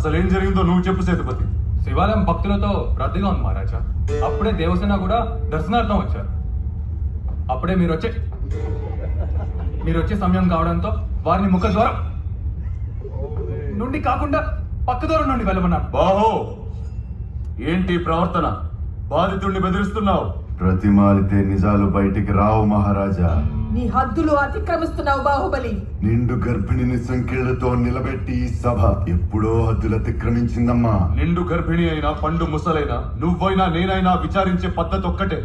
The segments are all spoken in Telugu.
అసలేం జరిగిందో నువ్వు చెప్పు సేతుపతి. శివాలయం భక్తులతో రద్దీగా ఉంది మహారాజా. అప్పుడే దేవసేన కూడా దర్శనార్థం వచ్చారు. అప్పుడే మీరు వచ్చే సమయం కావడంతో వారిని ముఖద్వారం నుండి కాకుండా పక్క దూరం నుండి వెళ్ళమన్నారు. బాహో, ఏంటి ప్రవర్తన? బాధితుడిని బెదిరిస్తున్నావు. ప్రతిమాలితే నిజాలు బయటికి రావు మహారాజా. నీ హద్దులు అతిక్రమిస్తున్నావు బాహుబలి. నిండు గర్భిణిని సంఖ్యలతో నిలబెట్టి ఈ సభ ఎప్పుడో హద్దులు అతిక్రమించిందమ్మా. నిండు గర్భిణి అయినా పండు ముసలైనా నువ్వైనా నేనైనా విచారించే పద్ధతి ఒక్కటే.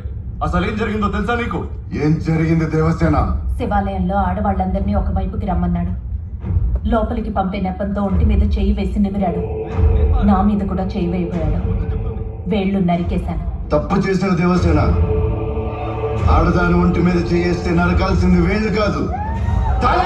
అసలేం జరిగిందో తెలుసా నీకు? ఏం జరిగింది దేవసేన? శివాలయంలో ఆడవాళ్ళందరినీ ఒకవైపుకి రమ్మన్నాడు. లోపలికి పంపే నెపంతో ఒంటి మీద చెయ్యి వేసి నిమిరాడు. నా మీద కూడా చెయ్యి వేయబోయాడు. వేళ్లు నరికేశాను. తప్పు చేసిన దేవసేన. ఆడదాని ఒంటి మీద చేయేస్తే నరకాల్సింది వేళ్ళు కాదు, తల.